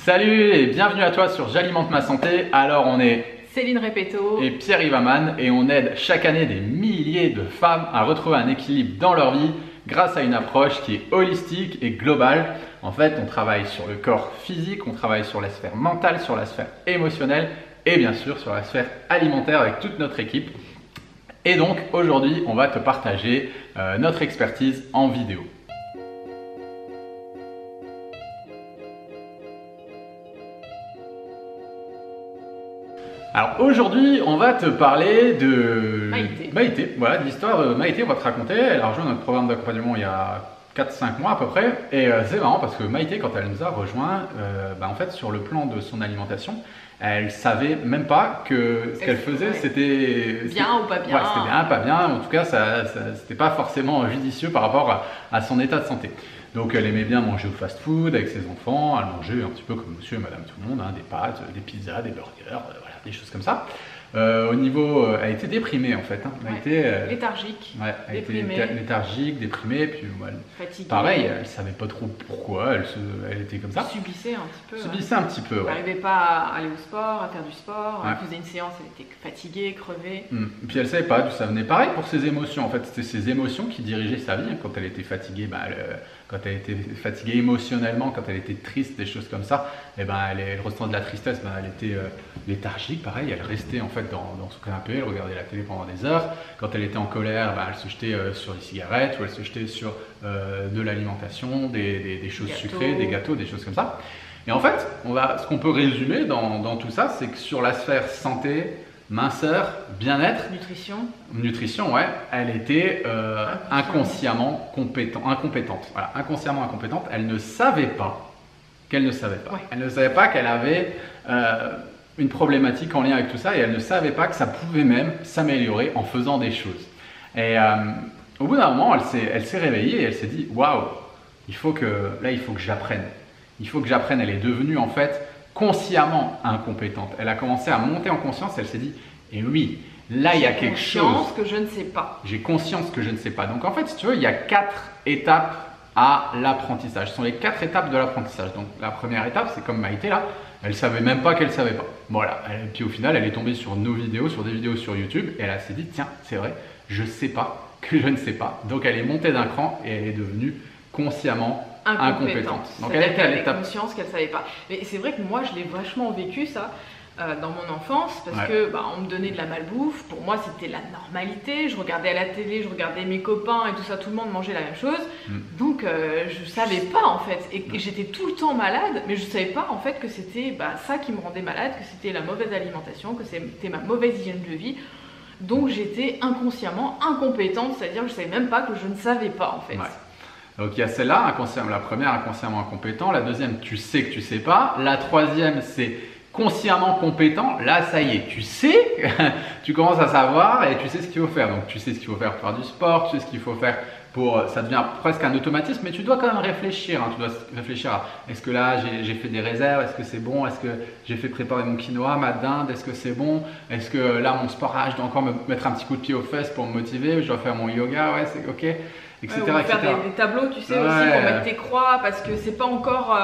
Salut et bienvenue à toi sur J'alimente ma santé. Alors on est Céline Repetto et Pierre Ivaman et on aide chaque année des milliers de femmes à retrouver un équilibre dans leur vie grâce à une approche qui est holistique et globale. En fait, on travaille sur le corps physique, on travaille sur la sphère mentale, sur la sphère émotionnelle et bien sûr sur la sphère alimentaire avec toute notre équipe. Et donc aujourd'hui, on va te partager notre expertise en vidéo. Alors aujourd'hui, on va te parler de Maïté. Voilà, de l'histoire de Maïté, on va te raconter. Elle a rejoint notre programme d'accompagnement il y a 4-5 mois à peu près. Et c'est marrant parce que Maïté, quand elle nous a rejoint, en fait, sur le plan de son alimentation, elle savait même pas que ce qu'elle faisait, c'était bien ou pas bien. Ouais, c'était bien, pas bien. En tout cas, c'était pas forcément judicieux par rapport à son état de santé. Donc elle aimait bien manger au fast-food avec ses enfants, elle mangeait un petit peu comme monsieur et madame tout le monde, hein, des pâtes, des pizzas, des burgers, voilà, des choses comme ça. Au niveau, elle était déprimée en fait. Hein. Léthargique, ouais, elle était léthargique, déprimée, puis fatiguée. Pareil, elle savait pas trop pourquoi, elle était comme ça. Subissait un petit peu. Subissait un petit peu, ouais. Elle n'arrivait pas à aller au sport, à faire du sport. Elle faisait une séance, elle était fatiguée, crevée. Et puis elle savait pas d'où ça venait. Pareil pour ses émotions. En fait, c'était ses émotions qui dirigeaient sa vie. Quand elle était fatiguée, quand elle était fatiguée émotionnellement, quand elle était triste, des choses comme ça, elle ressentait de la tristesse. Elle était léthargique, pareil. Elle restait en fait dans son canapé, elle regardait la télé pendant des heures. Quand elle était en colère, elle se jetait sur les cigarettes ou elle se jetait sur de l'alimentation, des choses sucrées, des gâteaux, des choses comme ça. Et en fait, ce qu'on peut résumer dans tout ça, c'est que sur la sphère santé, minceur, bien-être, nutrition, ouais, elle était inconsciemment incompétente. Voilà, inconsciemment incompétente. Elle ne savait pas qu'elle ne savait pas. Ouais. Elle ne savait pas qu'elle avait une problématique en lien avec tout ça et elle ne savait pas que ça pouvait même s'améliorer en faisant des choses. Et au bout d'un moment, elle s'est réveillée et elle s'est dit waouh, il faut que j'apprenne. Il faut que j'apprenne. Elle est devenue en fait consciemment incompétente. Elle a commencé à monter en conscience. Elle s'est dit et oui, là il y a quelque chose. J'ai conscience que je ne sais pas. J'ai conscience que je ne sais pas. Donc en fait, si tu veux, il y a 4 étapes à l'apprentissage. Ce sont les 4 étapes de l'apprentissage. Donc la première étape, c'est comme Maïté là. Elle savait même pas qu'elle savait pas. Voilà. Et puis au final, elle est tombée sur nos vidéos, sur des vidéos sur YouTube, et elle s'est dit tiens, c'est vrai, je sais pas que je ne sais pas. Donc elle est montée d'un cran et elle est devenue consciemment incompétente. Donc elle était à l'étape conscience qu'elle savait pas. Mais c'est vrai que moi, je l'ai vachement vécu ça. Dans mon enfance parce que on me donnait de la malbouffe, pour moi c'était la normalité, je regardais à la télé, je regardais mes copains et tout ça, tout le monde mangeait la même chose, donc je savais pas en fait, et j'étais tout le temps malade, mais je savais pas en fait que c'était ça qui me rendait malade, que c'était la mauvaise alimentation, que c'était ma mauvaise hygiène de vie, donc j'étais inconsciemment incompétente, c'est-à-dire que je savais même pas que je ne savais pas en fait. Ouais. Donc il y a celle-là, la première inconsciemment incompétent, la deuxième tu sais que tu sais pas, la troisième c'est consciemment compétent, là ça y est, tu sais, tu commences à savoir et tu sais ce qu'il faut faire. Donc tu sais ce qu'il faut faire pour faire du sport, tu sais ce qu'il faut faire ça devient presque un automatisme, mais tu dois quand même réfléchir. Tu dois réfléchir à est-ce que là j'ai fait des réserves, est-ce que c'est bon, est-ce que j'ai fait préparer mon quinoa, ma dinde, est-ce que c'est bon, est-ce que là mon sport, je dois encore me mettre un petit coup de pied aux fesses pour me motiver, je dois faire mon yoga, ouais c'est ok. Etc., on va faire des tableaux, tu sais, aussi pour mettre tes croix, parce que c'est pas encore,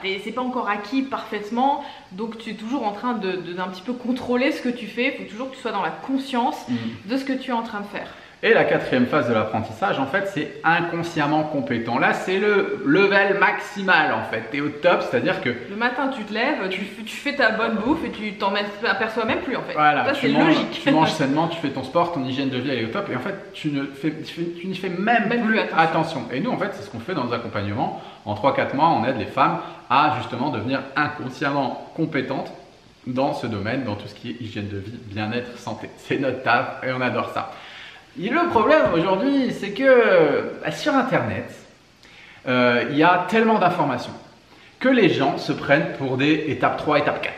c'est pas encore acquis parfaitement, donc tu es toujours en train d'un petit peu contrôler ce que tu fais. Il faut toujours que tu sois dans la conscience de ce que tu es en train de faire. Et la quatrième phase de l'apprentissage, en fait, c'est inconsciemment compétent. Là, c'est le level maximal, en fait. Tu es au top, c'est-à-dire que… Le matin, tu te lèves, tu fais ta bonne bouffe et tu t'en aperçois même plus, en fait. Voilà, c'est logique. Tu manges sainement, tu fais ton sport, ton hygiène de vie, elle est au top. Et en fait, tu n'y fais même plus attention. Et nous, en fait, c'est ce qu'on fait dans nos accompagnements. En 3-4 mois, on aide les femmes à justement devenir inconsciemment compétentes dans ce domaine, dans tout ce qui est hygiène de vie, bien-être, santé. C'est notre taf et on adore ça. Et le problème aujourd'hui, c'est que sur Internet, il y a tellement d'informations que les gens se prennent pour des étapes 3, étape 4.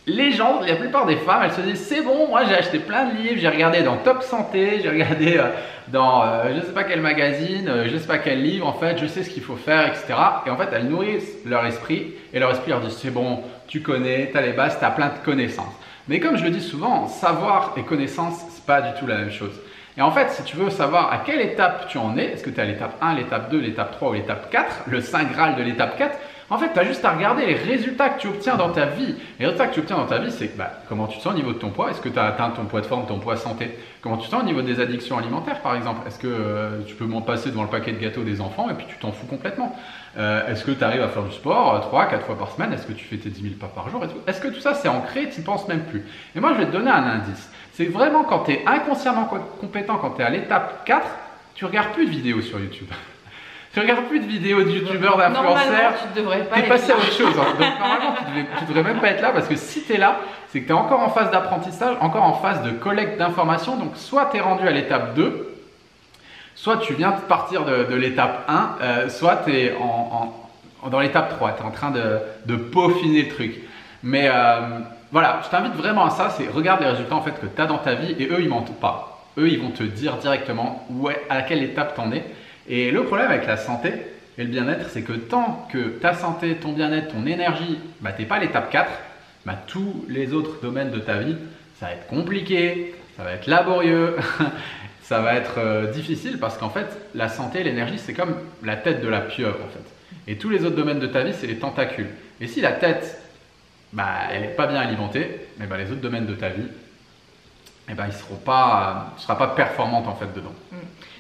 Les gens, la plupart des femmes, elles se disent c'est bon, moi j'ai acheté plein de livres, j'ai regardé dans Top Santé, j'ai regardé dans je ne sais pas quel magazine, je ne sais pas quel livre, en fait, je sais ce qu'il faut faire, etc. Et en fait, elles nourrissent leur esprit et leur esprit leur dit c'est bon, tu connais, tu as les bases, tu as plein de connaissances. Mais comme je le dis souvent, savoir et connaissance, c'est pas du tout la même chose. Et en fait, si tu veux savoir à quelle étape tu en es, est-ce que tu es à l'étape 1, l'étape 2, l'étape 3 ou l'étape 4, le saint graal de l'étape 4, En fait, tu as juste à regarder les résultats que tu obtiens dans ta vie. Les résultats que tu obtiens dans ta vie, c'est comment tu te sens au niveau de ton poids. Est-ce que tu as atteint ton poids de forme, ton poids santé? Comment tu te sens au niveau des addictions alimentaires, par exemple? Est-ce que tu peux m'en passer devant le paquet de gâteaux des enfants et puis tu t'en fous complètement? Est-ce que tu arrives à faire du sport 3-4 fois par semaine? Est-ce que tu fais tes 10 000 pas par jour et tout? Est-ce que tout ça, c'est ancré? Tu n'y penses même plus. Et moi, je vais te donner un indice. C'est vraiment quand tu es inconsciemment compétent, quand tu es à l'étape 4, tu ne regardes plus de vidéos sur YouTube. Tu regardes plus de vidéos de youtubeurs, d'influenceurs. Tu devrais pas être être passé là. à autre chose. Hein. Donc normalement, tu devrais même pas être là parce que si tu es là, c'est que tu es encore en phase d'apprentissage, encore en phase de collecte d'informations. Donc soit tu es rendu à l'étape 2, soit tu viens de partir de l'étape 1, soit tu es dans l'étape 3. Tu es en train de peaufiner le truc. Mais voilà, je t'invite vraiment à ça, c'est regarde les résultats en fait que tu as dans ta vie et eux, ils mentent pas. Eux, ils vont te dire directement à quelle étape tu en es. Et le problème avec la santé et le bien-être, c'est que tant que ta santé, ton bien-être, ton énergie, tu n'es pas à l'étape 4, tous les autres domaines de ta vie, ça va être compliqué, ça va être laborieux, ça va être difficile parce qu'en fait, la santé, l'énergie, c'est comme la tête de la pieuvre en fait. Et tous les autres domaines de ta vie, c'est les tentacules. Et si la tête, elle n'est pas bien alimentée, les autres domaines de ta vie, tu ne seras pas performante en fait dedans.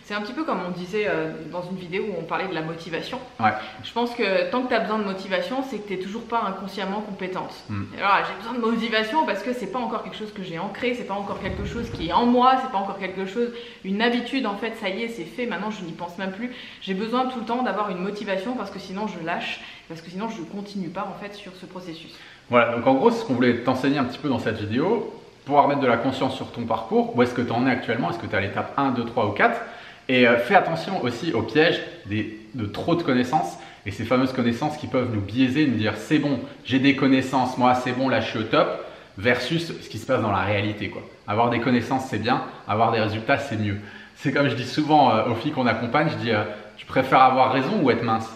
C'est un petit peu comme on disait dans une vidéo où on parlait de la motivation. Ouais. Je pense que tant que tu as besoin de motivation, c'est que tu n'es toujours pas inconsciemment compétente. Alors j'ai besoin de motivation parce que c'est pas encore quelque chose que j'ai ancré, c'est pas encore quelque chose qui est en moi, c'est pas encore quelque chose, une habitude en fait, ça y est, c'est fait, maintenant je n'y pense même plus. J'ai besoin tout le temps d'avoir une motivation parce que sinon je lâche, parce que sinon je ne continue pas en fait sur ce processus. Voilà, donc en gros, c'est ce qu'on voulait t'enseigner un petit peu dans cette vidéo, pouvoir mettre de la conscience sur ton parcours, où est-ce que tu en es actuellement, est-ce que tu es à l'étape 1, 2, 3 ou 4. Et fais attention aussi au piège de trop de connaissances et ces fameuses connaissances qui peuvent nous biaiser, nous dire c'est bon, j'ai des connaissances, moi c'est bon, là je suis au top, versus ce qui se passe dans la réalité, quoi. Avoir des connaissances c'est bien, avoir des résultats c'est mieux. C'est comme je dis souvent aux filles qu'on accompagne, je dis tu préfères avoir raison ou être mince?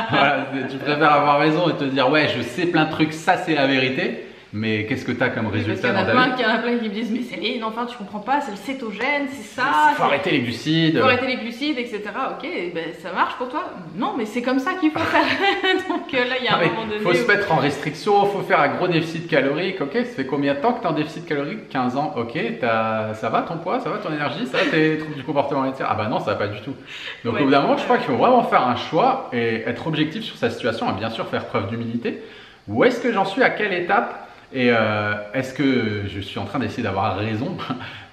Voilà, tu préfères avoir raison et te dire ouais je sais plein de trucs, ça c'est la vérité. Mais qu'est-ce que tu as comme résultat dans ta vie? Il y en a plein qui me disent mais Céline, enfin tu comprends pas, c'est le cétogène, c'est ça. Il faut arrêter les glucides. Il faut arrêter les glucides, etc. Ok, ça marche pour toi? Non, mais c'est comme ça qu'il faut faire. Donc là, il y a un moment donné. Il faut se mettre en restriction, il faut faire un gros déficit calorique. Ok, ça fait combien de temps que tu es en déficit calorique? 15 ans. Ok, ça va ton poids, ça va ton énergie, ça va tes troubles du comportement alimentaire? Ah bah non, ça va pas du tout. Donc au bout d'un moment, je crois qu'il faut vraiment faire un choix et être objectif sur sa situation et bien sûr faire preuve d'humilité. Où est-ce que j'en suis? À quelle étape? Et est-ce que je suis en train d'essayer d'avoir raison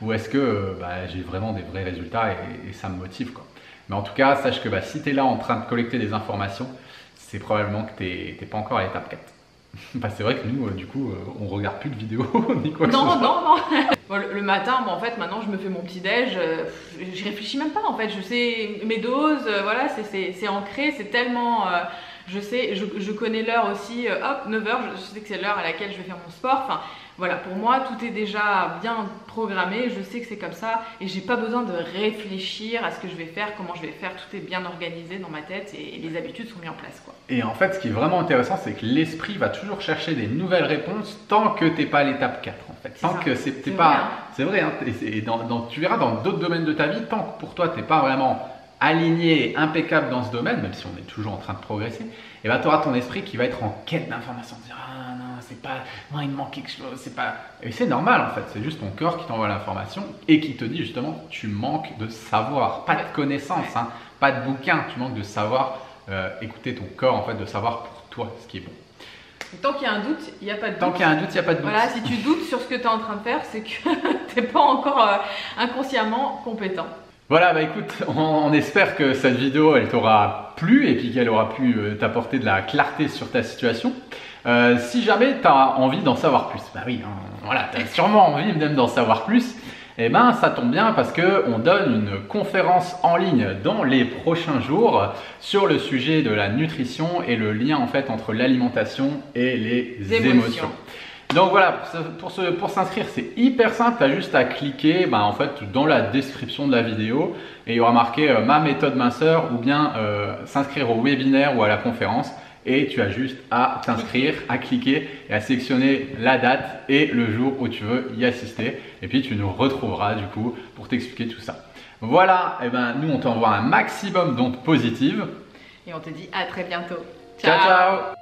ou est-ce que j'ai vraiment des vrais résultats et ça me motive, quoi. Mais en tout cas, sache que si tu es là en train de collecter des informations, c'est probablement que tu n'es pas encore à l'étape 4. C'est vrai que nous, du coup, on regarde plus de vidéos ni quoi que ce soit. Non. Le matin, en fait, maintenant, je me fais mon petit déj. Je réfléchis même pas, en fait. Je sais mes doses. Voilà, c'est ancré. C'est tellement. Je sais, je connais l'heure aussi. Hop, 9h. Je sais que c'est l'heure à laquelle je vais faire mon sport. Enfin, voilà, pour moi, tout est déjà bien programmé. Je sais que c'est comme ça. Et j'ai pas besoin de réfléchir à ce que je vais faire, comment je vais faire. Tout est bien organisé dans ma tête et les habitudes sont mises en place, quoi. Et en fait, ce qui est vraiment intéressant, c'est que l'esprit va toujours chercher des nouvelles réponses tant que tu n'es pas à l'étape 4, en fait. Tant que c'est pas. C'est vrai, hein, et tu verras dans d'autres domaines de ta vie, tant que pour toi, tu n'es pas vraiment aligné, impeccable dans ce domaine, même si on est toujours en train de progresser, et tu auras ton esprit qui va être en quête d'informations, dire ah non, c'est pas, non, il me manque quelque chose, c'est pas. Et c'est normal en fait, c'est juste ton corps qui t'envoie l'information et qui te dit justement tu manques de savoir, pas de connaissances, hein, pas de bouquin, tu manques de savoir, écouter ton corps en fait, de savoir pour toi ce qui est bon. Et tant qu'il y a un doute, il n'y a pas de doute. Tant qu'il y a un doute, il n'y a pas de doute. Voilà, si tu doutes sur ce que tu es en train de faire, c'est que tu n'es pas encore inconsciemment compétent. Voilà, écoute, on espère que cette vidéo, elle t'aura plu et puis qu'elle aura pu t'apporter de la clarté sur ta situation. Si jamais tu as envie d'en savoir plus, oui, hein, voilà, tu as sûrement envie même d'en savoir plus, et ça tombe bien parce qu'on donne une conférence en ligne dans les prochains jours sur le sujet de la nutrition et le lien en fait entre l'alimentation et les émotions. Donc voilà, pour s'inscrire, c'est hyper simple, tu as juste à cliquer en fait, dans la description de la vidéo et il y aura marqué ma méthode minceur ou bien s'inscrire au webinaire ou à la conférence et tu as juste à t'inscrire, à cliquer et à sélectionner la date et le jour où tu veux y assister et puis tu nous retrouveras du coup pour t'expliquer tout ça. Voilà, nous on t'envoie un maximum d'ondes positives. Et on te dit à très bientôt. Ciao, ciao.